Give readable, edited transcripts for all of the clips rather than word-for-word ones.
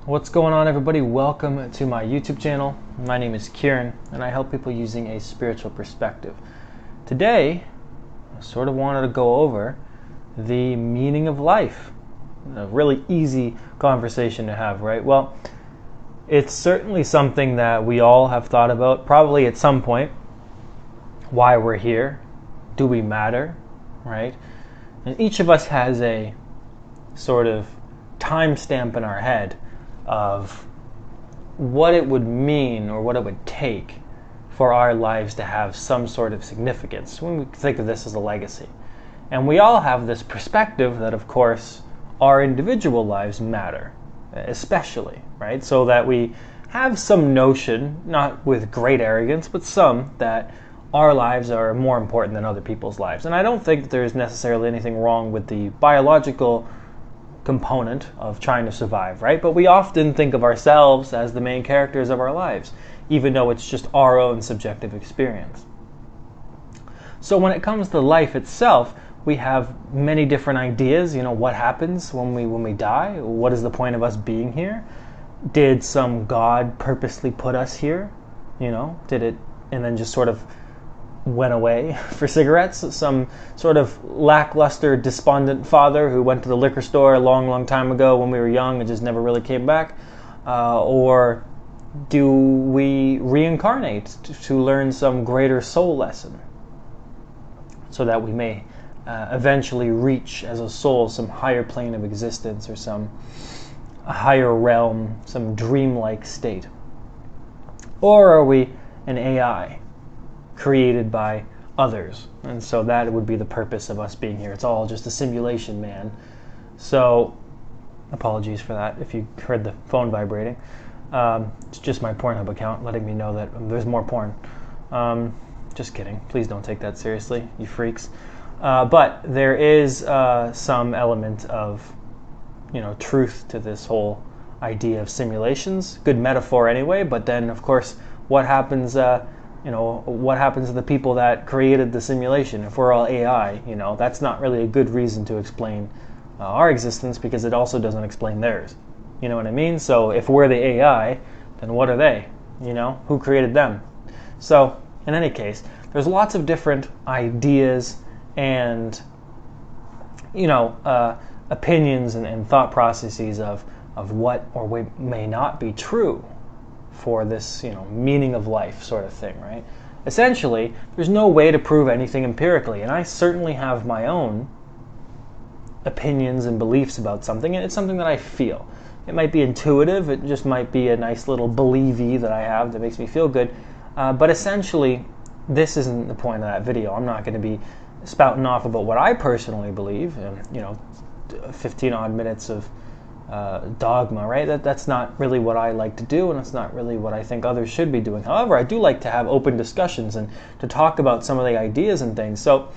What's going on, everybody? Welcome to my YouTube channel. My name is Kieran and I help people using a spiritual perspective. Today, I sort of wanted to go over the meaning of life. A really easy conversation to have, right? Well, it's certainly something that we all have thought about, probably at some point. Why we're here. Do we matter? Right? And each of us has a sort of timestamp in our head of what it would mean or what it would take for our lives to have some sort of significance when we think of this as a legacy. And we all have this perspective that, of course, our individual lives matter, especially, right? So that we have some notion, not with great arrogance, but some, that our lives are more important than other people's lives. And I don't think there's necessarily anything wrong with the biological component of trying to survive, right? But we often think of ourselves as the main characters of our lives, even though it's just our own subjective experience. So when it comes to life itself, we have many different ideas. What happens when we die? What is the point of us being here? Did some God purposely put us here? Did it and then just sort of went away for cigarettes? Some sort of lackluster, despondent father who went to the liquor store a long time ago when we were young and just never really came back? Or do we reincarnate to learn some greater soul lesson so that we may eventually reach as a soul some higher plane of existence or some higher realm, some dreamlike state? Or are we an AI created by others? And so that would be the purpose of us being here. It's all just a simulation, man. So apologies for that if you heard the phone vibrating. It's just my Pornhub account letting me know that there's more porn. Just kidding. Please don't take that seriously, you freaks. But there is some element of truth to this whole idea of simulations. Good metaphor anyway, but then of course what happens what happens to the people that created the simulation? If we're all AI, that's not really a good reason to explain our existence, because it also doesn't explain theirs. You know what I mean? So if we're the AI, then what are they? Who created them? So in any case, there's lots of different ideas and opinions and thought processes of what or may not be true for this, meaning of life sort of thing, right? Essentially, there's no way to prove anything empirically, and I certainly have my own opinions and beliefs about something, and it's something that I feel. It might be intuitive, it just might be a nice little believey that I have that makes me feel good, but essentially, this isn't the point of that video. I'm not going to be spouting off about what I personally believe, 15 odd minutes of dogma, right? That's not really what I like to do, and it's not really what I think others should be doing. However, I do like to have open discussions and to talk about some of the ideas and things. So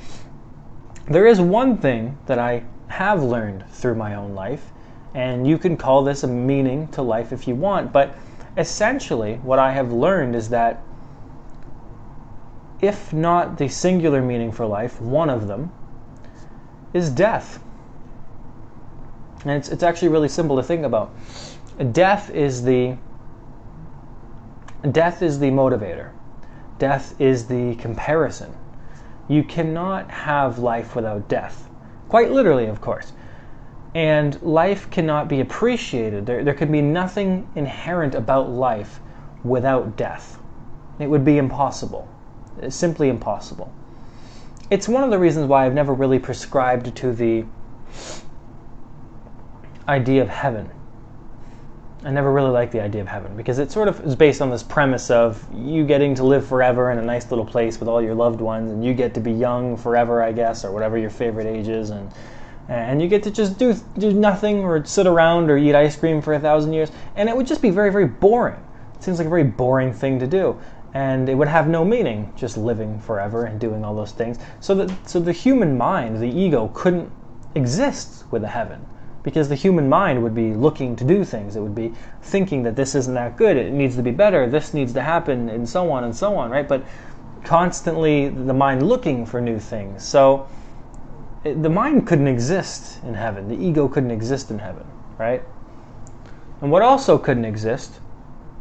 there is one thing that I have learned through my own life, and you can call this a meaning to life if you want, but essentially what I have learned is that if not the singular meaning for life, one of them is death. And it's actually really simple to think about. Death is the motivator. Death is the comparison. You cannot have life without death. Quite literally, of course. And life cannot be appreciated. There can be nothing inherent about life without death. It would be impossible. It's simply impossible. It's one of the reasons why I've never really prescribed to the idea of heaven. I never really liked the idea of heaven because it sort of is based on this premise of you getting to live forever in a nice little place with all your loved ones, and you get to be young forever, I guess, or whatever your favorite age is, and you get to just do nothing or sit around or eat ice cream for 1,000 years, and it would just be very, very boring. It seems like a very boring thing to do, and it would have no meaning just living forever and doing all those things. So the human mind, the ego, couldn't exist with a heaven. Because the human mind would be looking to do things. It would be thinking that this isn't that good, it needs to be better, this needs to happen, and so on, right? But constantly the mind looking for new things. So the mind couldn't exist in heaven. The ego couldn't exist in heaven, right? And what also couldn't exist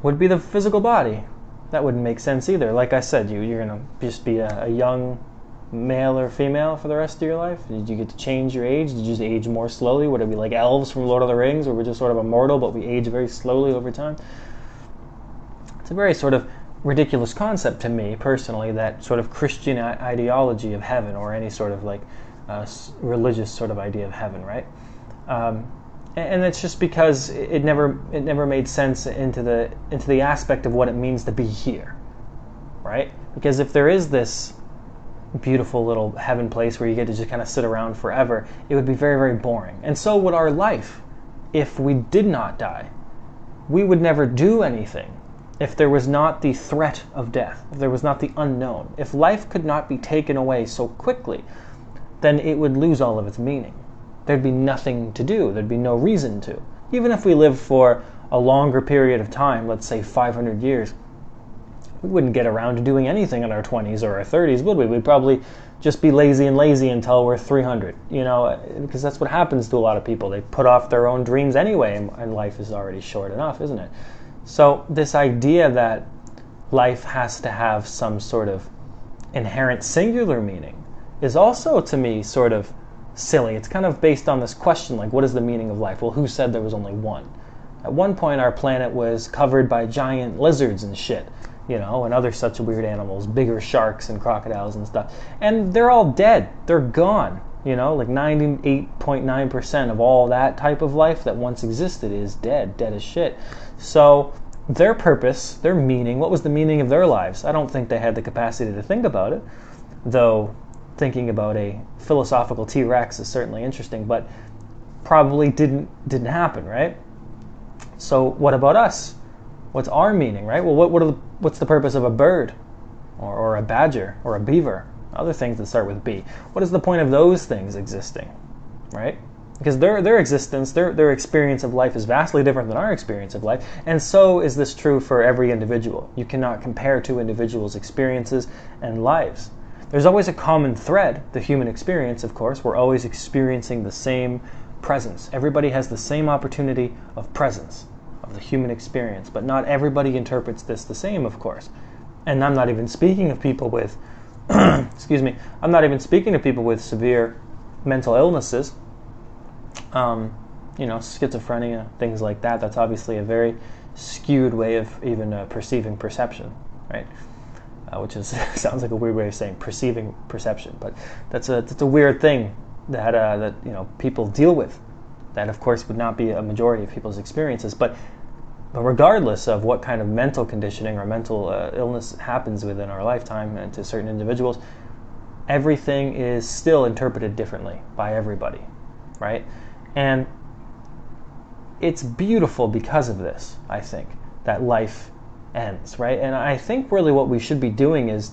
would be the physical body. That wouldn't make sense either. Like I said, you're going to just be a young male or female for the rest of your life? Did you get to change your age? Did you just age more slowly? Would it be like elves from Lord of the Rings, where we're just sort of immortal, but we age very slowly over time? It's a very sort of ridiculous concept to me, personally, that sort of Christian ideology of heaven, or any sort of like religious sort of idea of heaven, right? And it's just because it never made sense into the aspect of what it means to be here, right? Because if there is this beautiful little heaven place where you get to just kind of sit around forever, it would be very, very boring. And so would our life if we did not die. We would never do anything if there was not the threat of death, if there was not the unknown. If life could not be taken away so quickly, then it would lose all of its meaning. There'd be nothing to do. There'd be no reason to. Even if we lived for a longer period of time, let's say 500 years, we wouldn't get around to doing anything in our 20s or our 30s, would we? We'd probably just be lazy until we're 300, because that's what happens to a lot of people. They put off their own dreams anyway, and life is already short enough, isn't it? So this idea that life has to have some sort of inherent singular meaning is also, to me, sort of silly. It's kind of based on this question, like, what is the meaning of life? Well, who said there was only one? At one point, our planet was covered by giant lizards and shit, and other such weird animals, bigger sharks and crocodiles and stuff. And they're all dead. They're gone. Like 98.9% of all that type of life that once existed is dead as shit. So their purpose, their meaning, what was the meaning of their lives? I don't think they had the capacity to think about it, though thinking about a philosophical T-Rex is certainly interesting, but probably didn't happen, right? So what about us? What's our meaning, right? Well, what's the purpose of a bird, or a badger, or a beaver? Other things that start with B. What is the point of those things existing, right? Because their existence, their experience of life is vastly different than our experience of life, and so is this true for every individual. You cannot compare two individuals' experiences and lives. There's always a common thread, the human experience, of course. We're always experiencing the same presence. Everybody has the same opportunity of presence, of the human experience, but not everybody interprets this the same, of course. And I'm not even speaking of people with, excuse me, I'm not even speaking of people with severe mental illnesses, schizophrenia, things like that. That's obviously a very skewed way of even perceiving perception, right? Which is sounds like a weird way of saying perceiving perception, but that's a weird thing that people deal with. That, of course, would not be a majority of people's experiences, but regardless of what kind of mental conditioning or mental illness happens within our lifetime and to certain individuals, everything is still interpreted differently by everybody, right? And it's beautiful because of this, I think, that life ends, right? And I think really what we should be doing is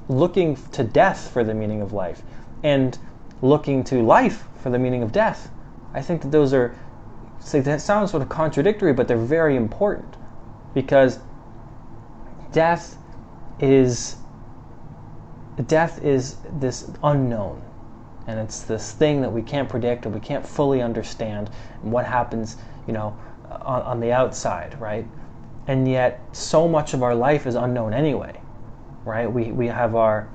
looking to death for the meaning of life, and looking to life for the meaning of death. I think that those are, that sounds sort of contradictory, but they're very important, because death is this unknown, and it's this thing that we can't predict, or we can't fully understand what happens, on the outside, right? And yet so much of our life is unknown anyway, right? We have our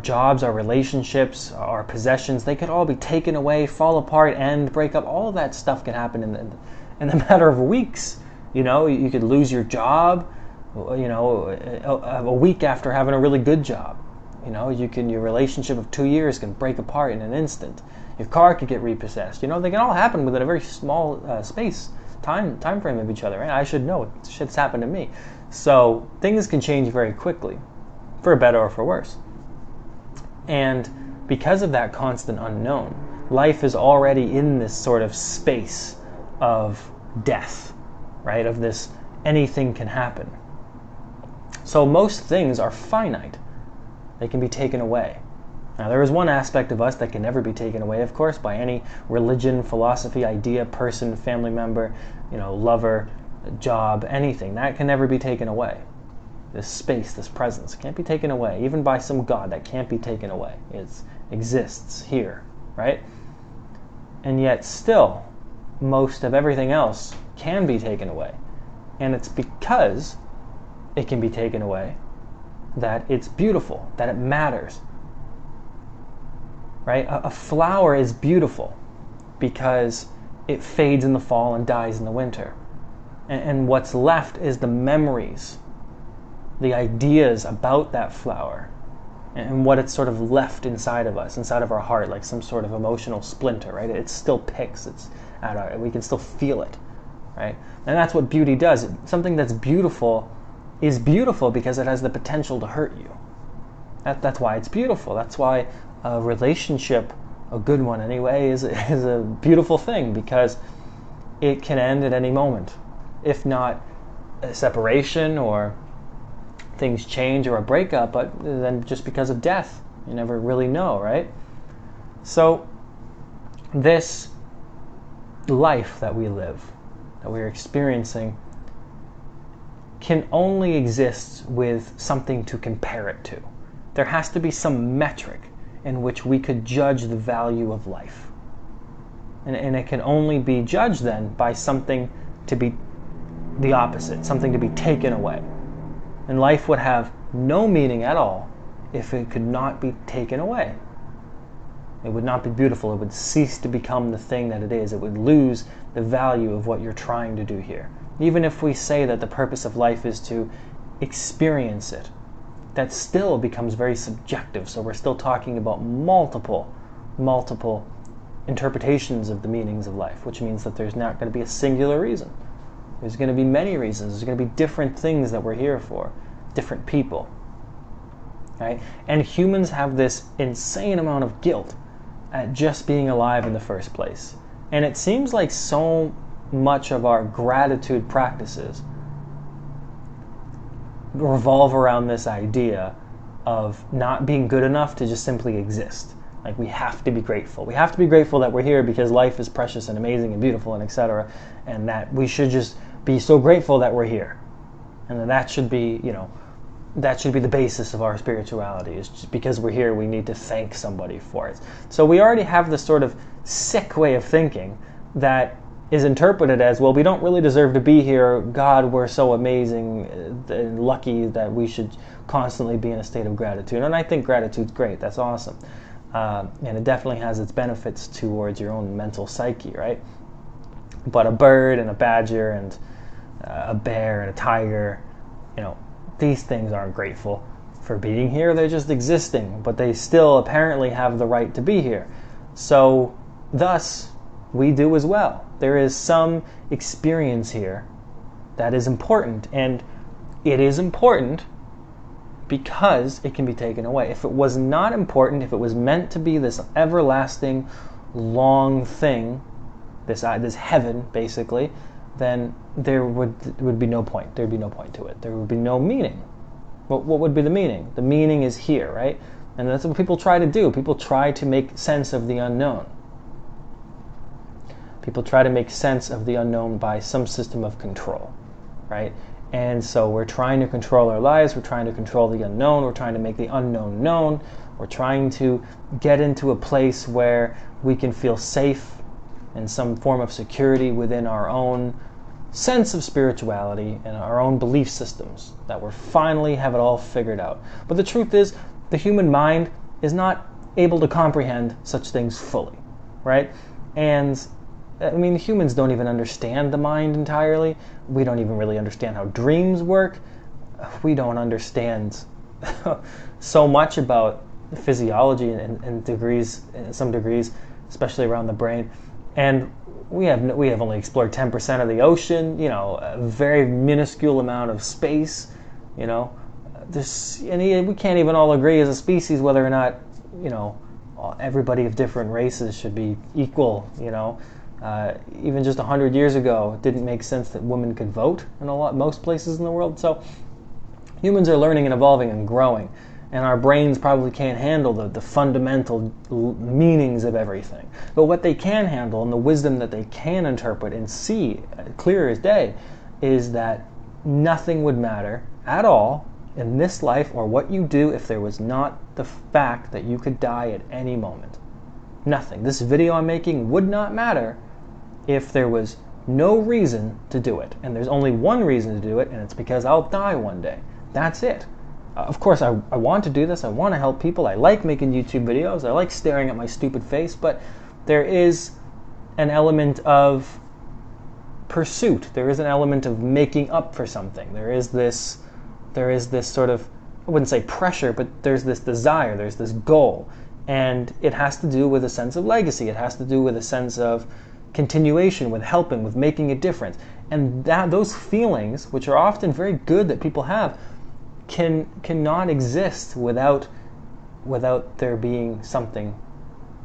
jobs, our relationships, our possessions. They could all be taken away, fall apart, end, break up. All of that stuff can happen in the matter of weeks. You could lose your job, a week after having a really good job. Your relationship of 2 years can break apart in an instant. Your car could get repossessed. They can all happen within a very small time frame of each other, right? I should know. Shit's happened to me. So things can change very quickly, for better or for worse. And because of that constant unknown, life is already in this sort of space of death, right? Of this, anything can happen. So most things are finite. They can be taken away. Now, there is one aspect of us that can never be taken away, of course, by any religion, philosophy, idea, person, family member, lover, job, anything. That can never be taken away. This space, this presence, can't be taken away. Even by some God, that can't be taken away. It exists here, right? And yet still, most of everything else can be taken away. And it's because it can be taken away that it's beautiful, that it matters. Right? A flower is beautiful because it fades in the fall and dies in the winter. And what's left is the memories, the ideas about that flower, and what it's sort of left inside of us, inside of our heart, like some sort of emotional splinter, right? It still picks, we can still feel it, right? And that's what beauty does. Something that's beautiful is beautiful because it has the potential to hurt you. That's why it's beautiful. That's why a relationship, a good one anyway, is a beautiful thing, because it can end at any moment. If not a separation, or things change, or a breakup, but then just because of death. You never really know, right? So this life that we live, that we're experiencing, can only exist with something to compare it to. There has to be some metric in which we could judge the value of life. And it can only be judged then by something to be the opposite, something to be taken away. And life would have no meaning at all if it could not be taken away. It would not be beautiful. It would cease to become the thing that it is. It would lose the value of what you're trying to do here. Even if we say that the purpose of life is to experience it, that still becomes very subjective. So we're still talking about multiple interpretations of the meanings of life, which means that there's not going to be a singular reason. There's going to be many reasons. There's going to be different things that we're here for, different people. Right? And humans have this insane amount of guilt at just being alive in the first place. And it seems like so much of our gratitude practices revolve around this idea of not being good enough to just simply exist. Like, we have to be grateful. We have to be grateful that we're here because life is precious and amazing and beautiful and etc. And that we should just be so grateful that we're here. And that should be, that should be the basis of our spirituality. Is just because we're here, we need to thank somebody for it. So we already have this sort of sick way of thinking that is interpreted as, well, we don't really deserve to be here. God, we're so amazing and lucky that we should constantly be in a state of gratitude. And I think gratitude's great. That's awesome. And it definitely has its benefits towards your own mental psyche, right? But a bird and a badger and a bear and a tiger, these things aren't grateful for being here. They're just existing, but they still apparently have the right to be here. So thus, we do as well. There is some experience here that is important, and it is important because it can be taken away. If it was not important, if it was meant to be this everlasting, long thing, this heaven, basically, then there would be no point. There would be no point to it. There would be no meaning. What would be the meaning? The meaning is here, right? And that's what people try to do. People try to make sense of the unknown. People try to make sense of the unknown by some system of control, right? And so we're trying to control our lives. We're trying to control the unknown. We're trying to make the unknown known. We're trying to get into a place where we can feel safe and some form of security within our own sense of spirituality and our own belief systems, that we're finally have it all figured out. But the truth is, the human mind is not able to comprehend such things fully, right? And I mean, humans don't even understand the mind entirely. We don't even really understand how dreams work. We don't understand so much about physiology in degrees, in some degrees, especially around the brain. And we have only explored 10% of the ocean, a very minuscule amount of space, and we can't even all agree as a species whether or not, everybody of different races should be equal, even just 100 years ago, it didn't make sense that women could vote in most places in the world. So humans are learning and evolving and growing, and our brains probably can't handle the fundamental meanings of everything. But what they can handle, and the wisdom that they can interpret and see clear as day, is that nothing would matter at all in this life or what you do if there was not the fact that you could die at any moment. Nothing. This video I'm making would not matter if there was no reason to do it. And there's only one reason to do it, and it's because I'll die one day. That's it. Of course, I want to do this. I want to help people. I like making YouTube videos. I like staring at my stupid face, but there is an element of pursuit. There is an element of making up for something. There is this sort of, I wouldn't say pressure, but there's this desire, there's this goal. And it has to do with a sense of legacy. It has to do with a sense of continuation, with helping, with making a difference. And those feelings, which are often very good that people have, cannot exist without there being something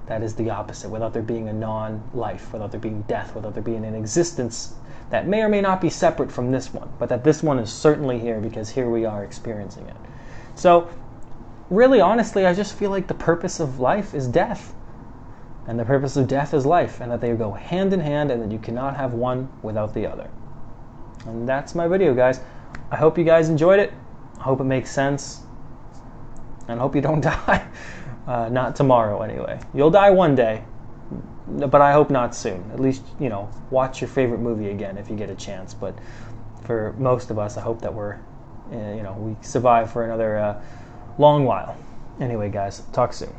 that is the opposite, without there being a non-life, without there being death, without there being an existence that may or may not be separate from this one, but that this one is certainly here because here we are experiencing it. So really, honestly, I just feel like the purpose of life is death, and the purpose of death is life, and that they go hand in hand, and that you cannot have one without the other. And that's my video, guys. I hope you guys enjoyed it. I hope it makes sense, and I hope you don't die. Not tomorrow, anyway. You'll die one day, but I hope not soon. At least, watch your favorite movie again if you get a chance. But for most of us, I hope that we survive for another long while. Anyway, guys, talk soon.